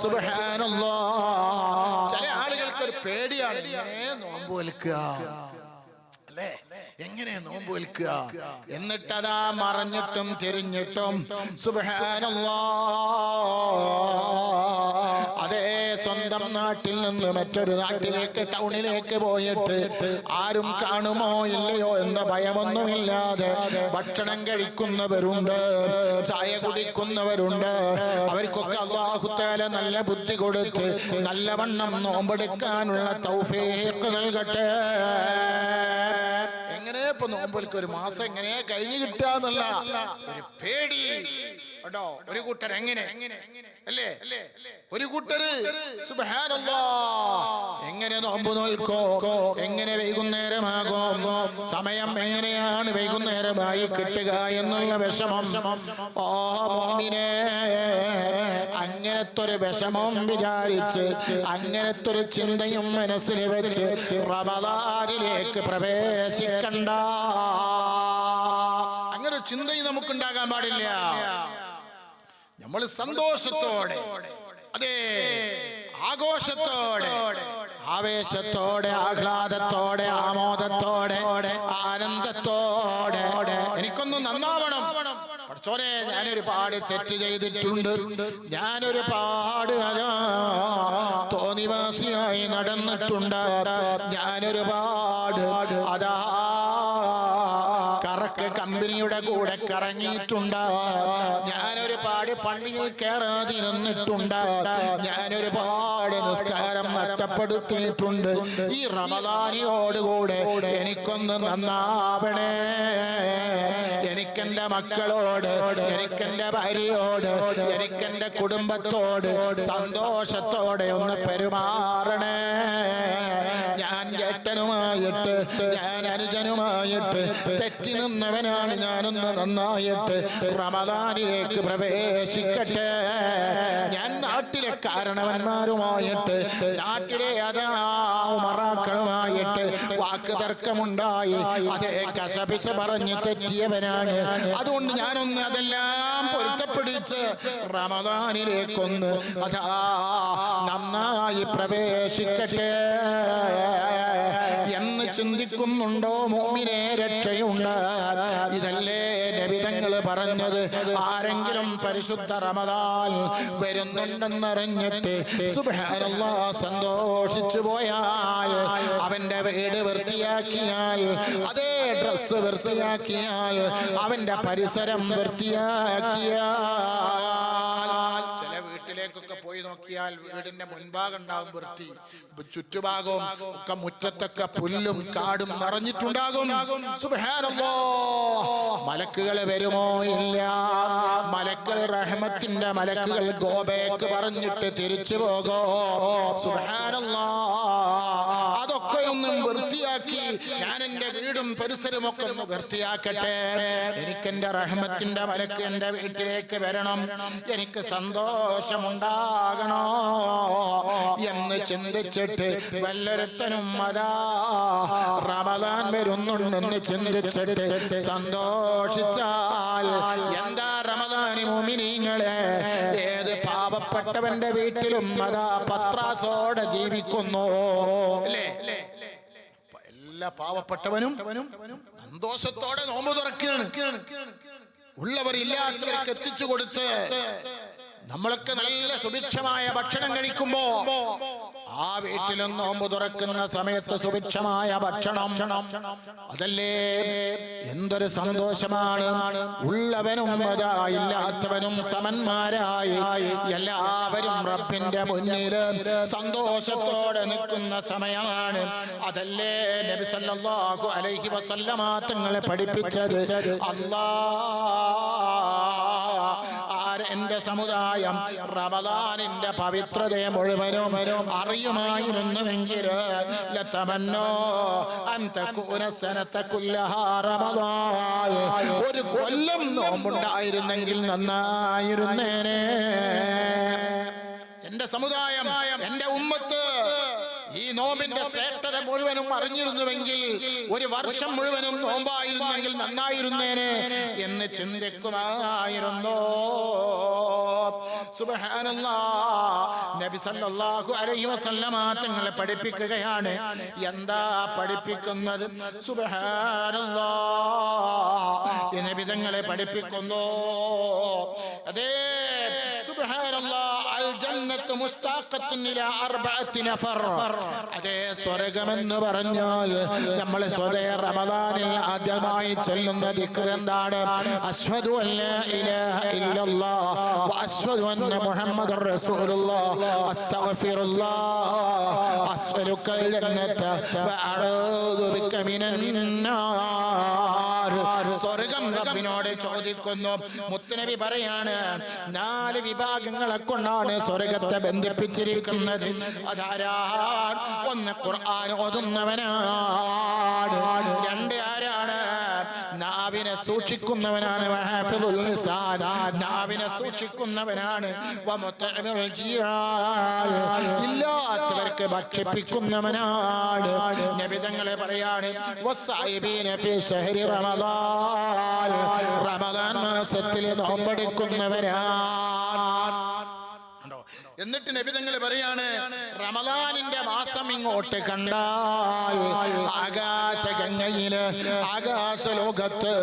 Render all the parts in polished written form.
സുബ്ഹാനല്ലാഹ്. ചില ആളുകൾക്ക് ഒരു പേടിയാണ് നോമ്പ് വലിക്കുക അല്ലേ, എങ്ങനെ നോമ്പ് വിൽക്കുക? എന്നിട്ടതാ മറഞ്ഞിട്ടും തിരിഞ്ഞിട്ടും സുബ്ഹാനല്ലാഹ് അതേ സ്വന്തം നാട്ടിൽ നിന്ന് മറ്റൊരു നാട്ടിലേക്ക് ടൗണിലേക്ക് പോയിട്ട് ആരും കാണുമോ ഇല്ലയോ എന്ന ഭയമൊന്നുമില്ലാതെ ഭക്ഷണം കഴിക്കുന്നവരുണ്ട്, ചായ കുടിക്കുന്നവരുണ്ട്. അവർക്കൊക്കെ അല്ലാഹു തആല നല്ല ബുദ്ധി കൊടുത്ത് നല്ലവണ്ണം നോമ്പെടുക്കാനുള്ള തൗഫീഖ് നൽകട്ടെ. എങ്ങനെ ഇപ്പൊ നോമ്പൽക്ക് ഒരു മാസം എങ്ങനെ കഴിഞ്ഞു കിട്ടാന്നുള്ള ഒരു പേടി കേട്ടോ. ഒരു കൂട്ടർ എങ്ങനെ അല്ലേ, ഒരു കൂട്ടര് സുബ്ഹാനല്ലാഹ് എങ്ങനെ നോമ്പ് നോൽക്കോ, എങ്ങനെ വൈകുന്നേരമാകും, സമയം എങ്ങനെയാണ് വൈകുന്നേരമായി കിട്ടുക എന്നുള്ള വിഷമം. ഓ മോമിനെ, അങ്ങനത്തെ ഒരു വിഷമം വിചാരിച്ച് അങ്ങനത്തെ ഒരു ചിന്തയും മനസ്സിൽ വെച്ച് റമളാനിലേക്ക് പ്രവേശിക്കണ്ട. അങ്ങനെ ഒരു ചിന്തയും നമുക്കുണ്ടാകാൻ പാടില്ല. നമ്മൾ സന്തോഷത്തോടെ, അതെ ആഘോഷത്തോടെ, ആവേശത്തോടെ, ആഹ്ലാദത്തോടെ, ആമോദത്തോടെ, ആനന്ദത്തോടെ എനിക്കൊന്ന് നന്നാവണം പഠിച്ചോനെ, ഞാനൊരുപാട് തെറ്റ് ചെയ്തിട്ടുണ്ട്, ഞാനൊരുപാട് തോന്നിവാസിയായി നടന്നിട്ടുണ്ട്, ഞാനൊരുപാട് അതാ കറക്ക് കമ്പനിയുടെ കൂടെ കറങ്ങിയിട്ടുണ്ട്, ഞാനൊരുപാട് പള്ളിയിൽ കയറാതിരുന്നിട്ടുണ്ട്, ഞാനൊരുപാട് നിസ്കാരം നഷ്ടപ്പെടുത്തിയിട്ടുണ്ട്. ഈ റമളാനിയോടുകൂടെ എനിക്കൊന്ന് നന്നാവണേ. എനിക്കെന്റെ മക്കളോട്, എനിക്കെന്റെ ഭാര്യയോട്, എനിക്കെന്റെ കുടുംബത്തോട് സന്തോഷത്തോടെ ഒന്ന് പെരുമാറണേ. ഞാൻ ജേഷ്ഠനുമായിട്ട്, ഞാൻ അനുജനുമായിട്ട് തെറ്റി നിന്നവനാണ്. ഞാനൊന്ന് നന്നായിട്ട് റമളാനിലേക്ക് പ്രവേശിക്കട്ടെ. ഞാൻ നാട്ടിലെ കാരണവന്മാരുമായിട്ട്, നാട്ടിലെ അതാ ഉമറാക്കളുമായിട്ട് വാക്ക് തർക്കമുണ്ടായി, അതേ കശപിശ പറഞ്ഞ് തെറ്റിയവനാണ്. അതുകൊണ്ട് ഞാനൊന്ന് അതെല്ലാം പൊരുത്തപ്പിടിച്ച് റമളാനിലേക്കൊന്ന് അതാ നന്നായി പ്രവേശിക്കട്ടെ എന്ന് ചിന്തിക്കുന്നുണ്ടോ മോമിനെ? രക്ഷയുണ്ട്. ഇതല്ലേ നബി തങ്ങൾ പറഞ്ഞത്? ആരെങ്കിലും പരിശുദ്ധ റമളാൻ വരുന്നുണ്ടെന്നറിഞ്ഞിട്ട് സുബ്ഹാനല്ലാഹ് സന്തോഷിച്ചു പോയാൽ, അവന്റെ വീട് വൃത്തിയാക്കിയാൽ, അതേ ഡ്രസ് വൃത്തിയാക്കിയാൽ, അവന്റെ പരിസരം വൃത്തിയാക്കിയാൽ, ചില വീട്ടിലേക്കൊക്കെ പോയി നോക്കിയാൽ വീടിന്റെ മുൻഭാഗം ഉണ്ടാകും വൃത്തി, ചുറ്റുഭാഗവും ഒക്കെ മുറ്റത്തൊക്കെ പുല്ലും കാടും നിറഞ്ഞിട്ടുണ്ടാകും. സുബ്ഹാനല്ലാഹ്. മലക്കുകൾ വരുമോ? ഇല്ല. മലക്കൾ, റഹ്മത്തിന്റെ മലക്കുകൾ ഗോബേക്ക് പറഞ്ഞിട്ട് തിരിച്ചു പോകോ. സുബ്ഹാനല്ലാഹ്. അതൊക്കെ ഒന്നും വൃത്തിയാക്കി ഞാൻ എന്റെ വീടും പരിസരവും ഒക്കെ ഒന്ന് വൃത്തിയാക്കട്ടെ. എനിക്കെന്റെ റഹ്മത്തിന്റെ മലക്ക് എന്റെ വീട്ടിലേക്ക് വരണം, എനിക്ക് സന്തോഷമുണ്ടാകണോ എന്ന് ചിന്തിച്ചിട്ട് വല്ലൊരുത്തനും അതാ റമളാൻ വരുന്നുണ്ടെന്ന് ചിന്തിച്ചിട്ട് സന്തോഷിച്ചാൽ എന്താ റമളാനി മുഅ്മിനീങ്ങളെ? ഏത് പാവപ്പെട്ടവന്റെ വീട്ടിലും അതാ പത്രാസോടെ ജീവിക്കുന്നു അല്ലേ? എല്ലാ പാവപ്പെട്ടവനും സന്തോഷത്തോടെ നോമ്പ് തുറക്കുകയാണ്. ഉള്ളവർ ഇല്ലാത്തവർക്ക് എത്തിച്ചു കൊടുത്ത് നമ്മളൊക്കെ നല്ല സുഭിക്ഷമായ ഭക്ഷണം കഴിക്കുമ്പോ ആ വീട്ടിലും നോമ്പ് തുറക്കുന്ന സമയത്ത് സുഭിക്ഷമായ ഭക്ഷണം, അതല്ലേ എന്തൊരു സന്തോഷമാണ്. ഉള്ളവനും ഇല്ലാത്തവനും സമന്മാരായി എല്ലാവരും റബ്ബിന്റെ മുന്നിൽ സന്തോഷത്തോടെ നിൽക്കുന്ന സമയമാണ്. അതല്ലേ നബി സല്ലല്ലാഹു അലൈഹി വസല്ലമ തങ്ങളെ പഠിപ്പിച്ചത്. എന്റെ സമുദായം റമളാനിന്റെ പവിത്രതയെ മുഴുവനും അറിയുമായിരുന്നുവെങ്കിൽ ഒരു കൊല്ലം നോമ്പുണ്ടായിരുന്നെങ്കിൽ നന്നായിരുന്നേനെ. എന്റെ സമുദായം, എന്റെ ഉമ്മത്ത് ഈ നോമ്പിന്റെ ശ്രേഷ്ഠത മുഴുവനും അറിഞ്ഞിരുന്നുവെങ്കിൽ ഒരു വർഷം മുഴുവനും നോമ്പായിരുന്നെങ്കിൽ നന്നായിരുന്നേനെ എന്ന് ചിന്തിക്കുമായിരുന്നു. സുബ്ഹാനല്ലാഹ്. നബി സല്ലല്ലാഹു അലൈഹി വസല്ലമ തങ്ങളെ പഠിപ്പിക്കുകയാണ്. എന്താ പഠിപ്പിക്കുന്നത്? സുബ്ഹാനല്ലാഹ്, നബി തങ്ങളെ പഠിപ്പിക്കുന്നു. അതേ സുബ്ഹാനല്ലാഹ്, അൽ ജന്നത്തു മുസ്താഖത്തുൻ ഇലാ അർബഅത്തി നഫർ. അതേ സ്വർഗ്ഗമെന്ന് പറഞ്ഞാൽ നമ്മൾ സ്വതേ റമദാനിൽ ആദ്യമായി ചൊല്ലുന്ന ദിക്ർ എന്താണ്? അശ്ഹദു അല്ലാ ഇലാഹ ഇല്ലല്ലാഹ് വ അശ്ഹദു അന്ന മുഹമ്മദർ റസൂലുള്ളാഹ് അസ്തഗ്ഫിറുല്ലാഹ് അസ്അലുക്കൽ ജന്നത വ അഊദു ബിക മിനൻ നാർ. സ്വർഗ്ഗം റബ്ബിനോട് ചോദിക്കുന്നു. മുത്തുനബി പറയാണ്, 4 വിഭാഗങ്ങളെ കൊണ്ടാണ് സ്വർഗ്ഗത്തെ ബന്ധിപ്പിച്ചിരിക്കുന്നത്. അതാരാണ്? 1 ഖുർആൻ ഓതുന്നവനാണ്. 2 ആരാണ്? നാവിനെ സൂക്ഷിക്കുന്നവനാണ്. വഹാഫിദുൽ ലിസാൻ, നാവിനെ സൂക്ഷിക്കുന്നവനാണ്. വമുത്ഇമുൽ ജിയാൽ, ഇല്ലാത്തവർക്ക് ഭക്ഷിപ്പിക്കുന്നവനാണ്. നബി തങ്ങളെ പറയാണ്, വസ്സഈബീന ഫീ ശഹരി റമദാൻ, റമദാൻ മാസത്തിൽ നോമ്പെടുക്കുന്നവരാണ്. എന്നിട്ട് നബി തങ്ങൾ പറയാണ്, റമദാനിന്റെ മാസം ഇങ്ങോട്ട് കണ്ടാൽ ആകാശഗംഗയില്, ആകാശലോകത്ത്,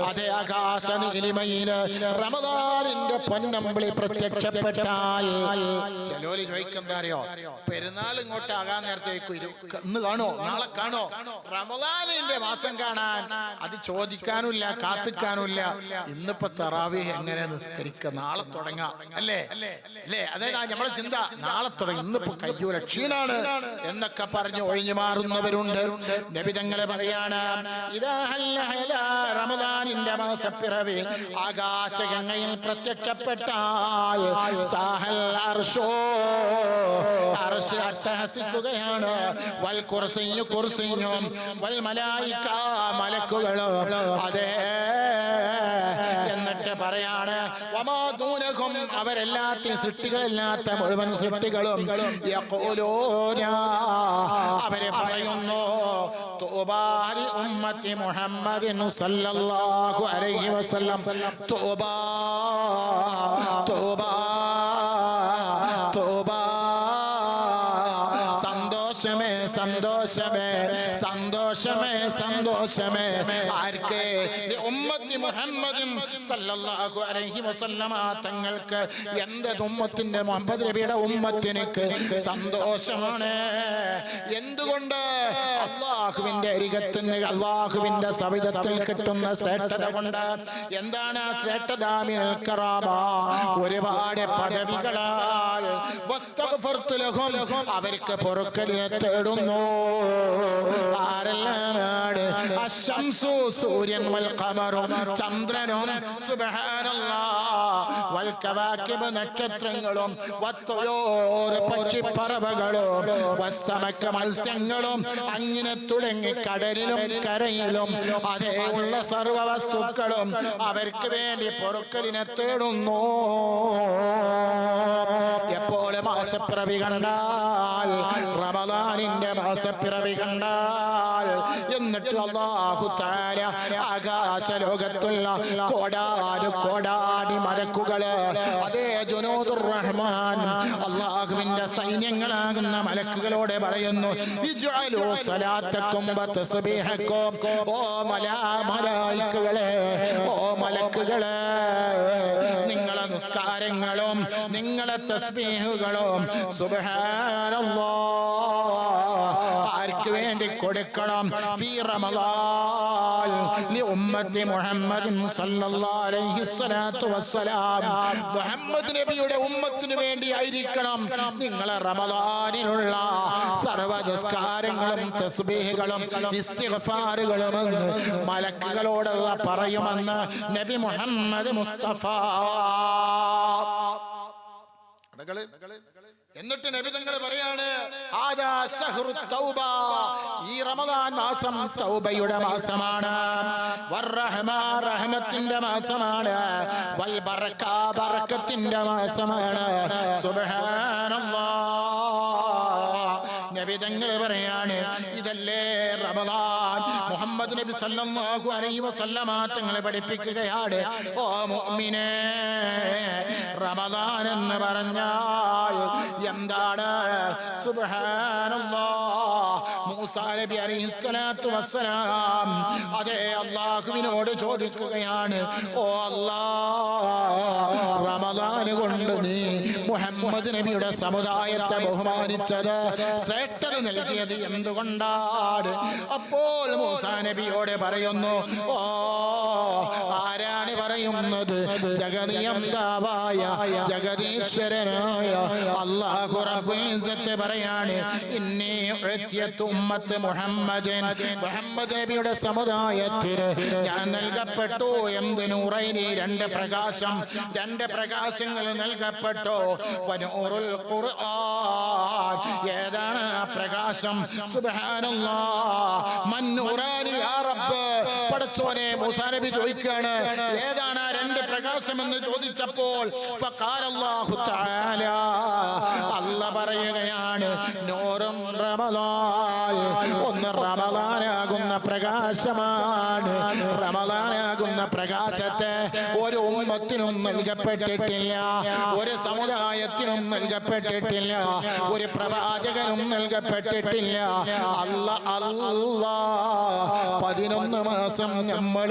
അതേ ആകാശ നീലിമയില് റമദാനിന്റെ പൊന്നമ്പിളി പ്രത്യക്ഷപ്പെട്ടാൽ, ചിലോല് ചോദിക്കുന്ന അറിയോ, പെരുന്നാൾ ഇങ്ങോട്ട് ആകാൻ നേരത്തെ ഇന്ന് കാണോ നാളെ കാണോ? റമദാനിന്റെ മാസം കാണാൻ അത് ചോദിക്കാനുമില്ല, കാത്തിക്കാനുമില്ല. ഇന്നിപ്പോ തറാവീഹ് എങ്ങനെ നിസ്കരിക്കുക? നാളെ തുടങ്ങാം അല്ലേ അല്ലേ? അതായത് നമ്മളെ ചിന്ത നാളെ തുടങ്ങി, ഇന്നിപ്പോ കയ്യൂല, ക്ഷീണാണ് എന്നൊക്കെ പറഞ്ഞ് ഒഴിഞ്ഞു മാറുന്നവരുണ്ട്. നബി തങ്ങളെ പറയാണ്, ഇദാ ഹല്ല റമദാനിന്റെ മാസപ്പിറവി ആകാശഗംഗയിൽ പ്രത്യക്ഷപ്പെട്ടാൽ സാഹൽ അർശോ, അർശ് അട്ടഹസിക്കുകയാണ്. വൽ കുർസിയ്യു, കുർസിയ്യും, വൽ മലായിക, മലക്കുകളും. അതേ എന്നിട്ട് പറയാണ്, വമാ ദൂനഹും, അവരെല്ലാത്ത സൃഷ്ടികളല്ലാത്ത മുഴുവൻ സൃഷ്ടികളും യഖൂലൂന, അവരെ പറയുന്നു, തൂബാ ലി ഉമ്മത്തി മുഹമ്മദിൻ സല്ലല്ലാഹു അലൈഹി വസല്ലം, തൂബാ തൂബാ തൂബാ, സന്തോഷമേ സന്തോഷമേ സന്തോഷമേ സന്തോഷമേ. ആർക്ക്? ഉമ്മത്തി മുഹമ്മദിൻ സല്ലല്ലാഹു അലൈഹി വസല്ലമ തങ്ങൾക്ക്. എന്റെ ഉമ്മത്തിന്റെ, മുഹമ്മദ് നബിയുടെ ഉമ്മത്തിനക്ക് സന്തോഷമാണ്. എന്തുകൊണ്ട്? അള്ളാഹുവിന്റെ അരികത്തിന്, അള്ളാഹുവിന്റെ സവിധത്തിൽ കിട്ടുന്ന ശ്രേഷ്ഠത കൊണ്ട്. എന്താണ് ആ ശ്രേഷ്ഠത? മിനൽ കറാമ, ഒരുപാട് പദവികളാൽ. വസ്തഗ്ഫർതു ലഹും, അവർക്ക് പൊറുക്കലിനെ തേടുന്നു. ആരെല്ലാമാണ്? അശംസു, സൂര്യൻ, വൽ ഖമറും, ചന്ദ്രനും, സുബ്ഹാനല്ലാഹ്, വൽ കവാകിബ്, നക്ഷത്രങ്ങളും, വത്തുയൂർ, പക്ഷിപ്പറവകളും, വസ്സമക, മത്സ്യങ്ങളും, അങ്ങനെ തുടങ്ങി കടലിലും കരയിലും അതേ ഉള്ള സർവ വസ്തുക്കളും അവർക്ക് വേണ്ടി പൊറുക്കലിനെ തേടുന്നു. എപ്പോൾ? മാസപ്പിറവി കണ്ടാൽ, റമദാനിന്റെ മാസപ്പിറവി കണ്ടാൽ. എന്നിട്ട് അല്ലാഹു തആല ആകാശലോകത്തുള്ള കോടാനുകോടാനി മലക്കുകള്, അതേ ജുനൂദുർ റഹ്മാൻ, അല്ലാഹുവിന്റെ സൈന്യങ്ങളാകുന്ന മലക്കുകളോട് പറയുന്നു, ഇജ്അലൂ സലാത്തക്കും വതസ്ബീഹക്കും, ഓ മലായികകളെ, ഓ മലക്കുകളെ, നിങ്ങളെ നിസ്കാരങ്ങളും നിങ്ങളെ തസ്ബീഹുകളും സുബ്ഹാനല്ലാഹ് ആർക്ക് വേണ്ടി കൊടുക്കണം? ഫീ റമളാൻ ലി ഉമ്മത്തി മുഹമ്മദിൻ സല്ലല്ലാഹു അലൈഹി സ്വലാത്തു വസ്സലാം, മുഹമ്മദ് നബിയുടെ ഉമ്മത്തിന് വേണ്ടി ആയിരിക്കണം നിങ്ങളെ റമളാനിലുള്ള സർവ്വ നിസ്കാരങ്ങളും തസ്ബീഹുകളും ഇസ്തിഗ്ഫാറുകളും എന്ന് മലക്കുകളോട് പറയുമെന്ന് നബി മുഹമ്മദ് മുസ്തഫ. എന്നിട്ട് നബി തങ്ങൾ പറയാണ്, ആദാ ശഹ്റു തൗബ, ഈ റമദാൻ മാസം തൗബയുടെ മാസമാണ്. വറഹ്മ, റഹ്മത്തിന്റെ മാസമാണ്. വൽ ബറക, ബറക്കത്തിന്റെ മാസമാണ്. സുബ്ഹാനല്ലാഹ്. നബി തങ്ങൾ പറയാണ്, ഇതല്ലേ റമദാൻ, മുഹമ്മദ് നബി സല്ലല്ലാഹു അലൈഹി വസല്ലമ തങ്ങളെ പഠിപ്പിക്കുകയാണ്, ഓ മുഅ്മിനേ, റമദാൻ എന്ന് പറഞ്ഞാൽ എന്താണ്? സുബ്ഹാനല്ലാഹ്. മൂസാ നബി അലൈഹിസ്സലാത്തു വസ്സലാം അതേ അല്ലാഹുവിനോട് ചോദിക്കുകയാണ്, ഓ അല്ലാഹ്, റമദാൻ കൊണ്ട് നീ മുഹമ്മദ് നബിയുടെ സമുദായത്തെ ബഹുമാനിച്ചത്, ശ്രേഷ്ഠത നൽകിയത് എന്തുകൊണ്ടാണ്? അപ്പോൾ മൂസാ നബിയോട് പറയുന്നു, ഓ ആരാണ് പറയുന്നത്? ജഗനിയന്താവായ ജഗദീശ്വരനായ അല്ലാഹു റബ്ബുൽ ഇസ്സത്ത് പറയാണ്, ഇന്നി ഉഅ്തിയതു ഉമ്മത്ത് മുഹമ്മദിൻ, മുഹമ്മദ് നബിയുടെ സമുദായത്തിന് ഞാൻ നൽകപ്പെട്ടു എന്ത്? നൂറൈനി, രണ്ട് പ്രകാശം, രണ്ട് പ്രകാശങ്ങൾ നൽകപ്പെട്ടു. വനൂറുൽ ഖുർആൻ, ഏതാണ് ആ പ്രകാശം? സുബ്ഹാനല്ലാഹ്. മൻ നൂറാനി യാ റബ്ബ്, പടച്ചോനെ മൂസാ നബി ചോദിക്കുകയാണ്, ഏതാണ് ആ രണ്ട് പ്രകാശം എന്ന് ചോദിച്ചപ്പോൾ ഫഖാലല്ലാഹു തആല, അല്ലാഹ് പറയുകയാണ്, നൂറും റമളാൻ, ഒന്ന് റമളാനാകുന്ന പ്രകാശമാണ്. റമളാനാകുന്ന പ്രകാശത്തെ ഒരു ഉമ്മത്തിനും നൽകപ്പെട്ടിട്ടില്ല, ഒരു സമുദായത്തിനും നൽകപ്പെട്ടിട്ടില്ല, ഒരു പ്രവാചകനും നൽകപ്പെട്ടിട്ടില്ല. അല്ലാഹ് 11 മാസം നമ്മൾ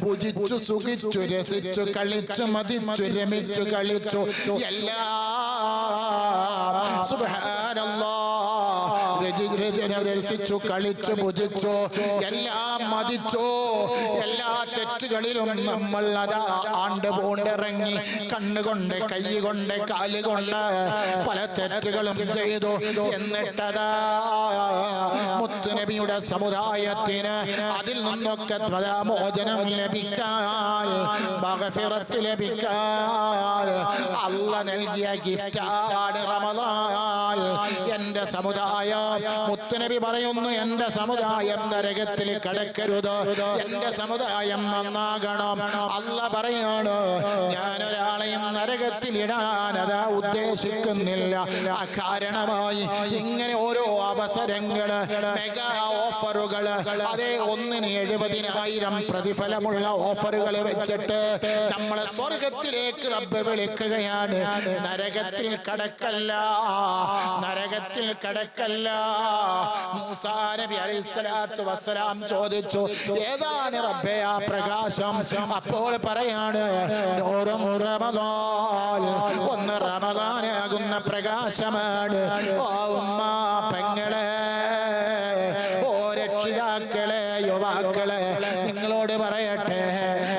ഭുജിച്ചു സുഖിച്ചു രസിച്ചു കളിച്ചു മതിച്ചു രമിച്ചു കളിച്ചു എല്ലാം രസിച്ചു കളിച്ചു ഭുജിച്ചു എല്ലാം മതിച്ചു. എല്ലാ തെറ്റുകളിലും നമ്മൾ അതാ ആണ്ട് പോണ്ടിറങ്ങി, കണ്ണുകൊണ്ട് കൈ കൊണ്ട് കാലുകൊണ്ട് പല തെറ്റുകളും ചെയ്തു. എന്നിട്ടതാ മുത്തുനബിയുടെ സമുദായത്തിന് അതിൽ നിന്നൊക്കെ മോചനം ലഭിക്കാൻ, മഗ്ഫിറത്ത് ലഭിക്കാൻ അല്ലാഹ് നൽകിയ ഗിഫ്റ്റാണ് റമളാൻ. എന്റെ സമുദായം, മുത്തുനബി പറയുന്നു, എന്റെ സമുദായം നരകത്തിൽ കടക്കരുത്, എന്റെ സമുദായം നന്നാകണം. അല്ലാഹ് പറയാണ്, ഞാനൊരാളെയും നരകത്തിൽ ഇടാൻ അതാ ഉദ്ദേശിക്കുന്നില്ല. കാരണമായി ഇങ്ങനെ ഓരോ അവസരങ്ങള്, മെഗാ ഓഫറുകള്, അതേ ഒന്നിന് 70,000 പ്രതിഫലമുള്ള ഓഫറുകൾ വെച്ചിട്ട് നമ്മളെ സ്വർഗത്തിലേക്ക് റബ്ബ് വിളിക്കുകയാണ്. നരകത്തിൽ കടക്കല്ല, നരകത്തിൽ കടക്കല്ല. മൂസാ നബി അലൈഹിസ്സലാത്തു വസ്സലാം ചോദിച്ചു, ഏതാണ് റബ്ബേ ആ പ്രകാശം? അപ്പോൾ പറയാണ്, നൂറും റമളാൻ, ഒന്ന് റമളാനാകുന്ന പ്രകാശമാണ്. ഓ ഉമ്മ, പെങ്ങളെ, ഓ രക്ഷിതാക്കളെ, യുവാക്കളെ, നിങ്ങളോട് പറയട്ടെ,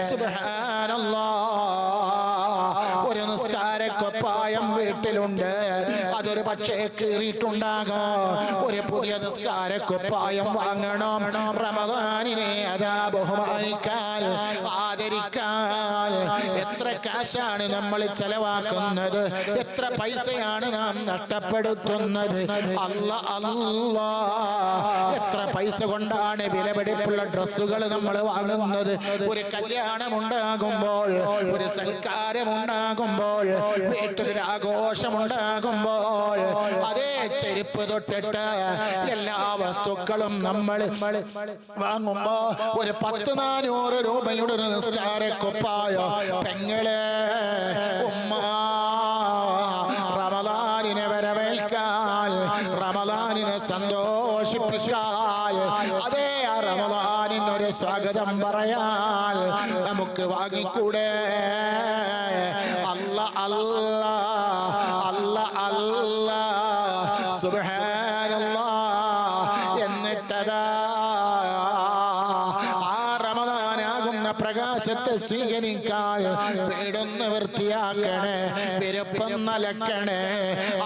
സുബ്ഹാനല്ലാഹ്, ഒരു നിസ്കാരക്കുപ്പായം വീട്ടിലുണ്ട്, അതൊരു പക്ഷേ കീറിയിട്ടുണ്ടാകാം. ഒരു പുതിയ നിസ്കാരക്കുപ്പായം വാങ്ങണം. റമദാനിനെ അതാ ബഹുമാനിക്കാൻ, ആദരിക്കാൻ എത്ര കാശാണ് നമ്മൾ ചെലവാക്കുന്നത്, എത്ര പൈസയാണ് നാം നഷ്ടപ്പെടുത്തുന്നത്. അല്ലാ, എത്ര പൈസ കൊണ്ടാണ് വിലപിടിപ്പുള്ള ഡ്രസ്സുകൾ നമ്മൾ വാങ്ങുന്നത്. ഒരു കല്യാണം ഉണ്ടാകുമ്പോൾ, ഒരു സൽക്കാരം ഉണ്ടാകുമ്പോൾ, വീട്ടിലൊരു ആഘോഷം ഉണ്ടാകുമ്പോൾ, അതേ ചെരുപ്പ് തൊട്ടിട്ട് എല്ലാ വസ്തുക്കളും നമ്മൾ വാങ്ങുമ്പോ ഒരു 10-400 രൂപയുടെ ഒരു നിസ്കാരക്കുപ്പായ, പെങ്ങളെ, ഉമ്മ, റമളാനിനെ വരവേൽക്കാൻ, റമളാനിനെ സന്തോഷിപ്പിക്കാൻ, അതേ ആ റമളാനിനൊരു സ്വാഗതം പറയാൻ നമുക്ക് വാങ്ങിക്കൂടെ? അല്ലാഹ് സുബ്ഹാനല്ലാഹ്. എന്നിട്ടതാ ആ റമളാനാകുന്ന പ്രകാശത്തെ സ്വീകരിക്കാൻ വീടൊന്ന് വൃത്തിയാക്കണേ, വിരപ്പൊന്ന് അലക്കണേ,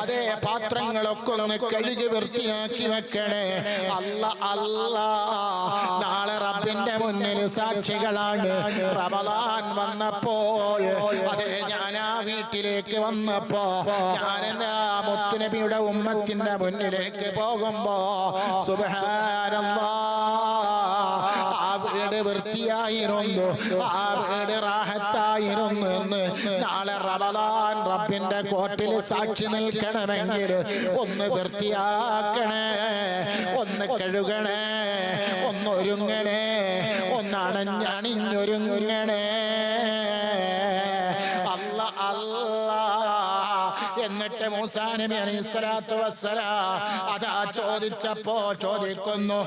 അതേ പാത്രങ്ങളൊക്കെ ഒന്ന് കഴുകി വൃത്തിയാക്കി വെക്കണേ. അല്ലാ, നാളെ റബ്ബിന്റെ മുന്നിൽ സാക്ഷികളാണ്. റമളാൻ വന്നപ്പോൾ, അതേ ഞാൻ ആ വീട്ടിലേക്ക് വന്നപ്പോ, ഞാൻ എന്താ മുത്തുനബിയുടെ ഉമ്മത്തിന്റെ മുന്നിലേക്ക് പോകുമ്പോ, സുബ്ഹാനല്ലാഹ്, ആ വീട് വൃത്തിയായിരുന്നു, ആ വീട് റാഹത്തായിരുന്നു എന്ന് നാളെ റമളാൻ റബ്ബിന്റെ കോർട്ടിൽ സാക്ഷി നിൽക്കണമെങ്കിൽ ഒന്ന് വൃത്തിയാക്കണേ, ഒന്ന് കഴുകണേ, ഒന്നൊരുങ്ങണേ, ഒന്നണിഞ്ഞൊരുങ്ങണേ. എന്നിട്ട് മൂസാ നബി അലൈഹിസ്സലാത്തു വസ്സലാം അതാ ചോദിച്ചപ്പോ ചോദിക്കുന്നു,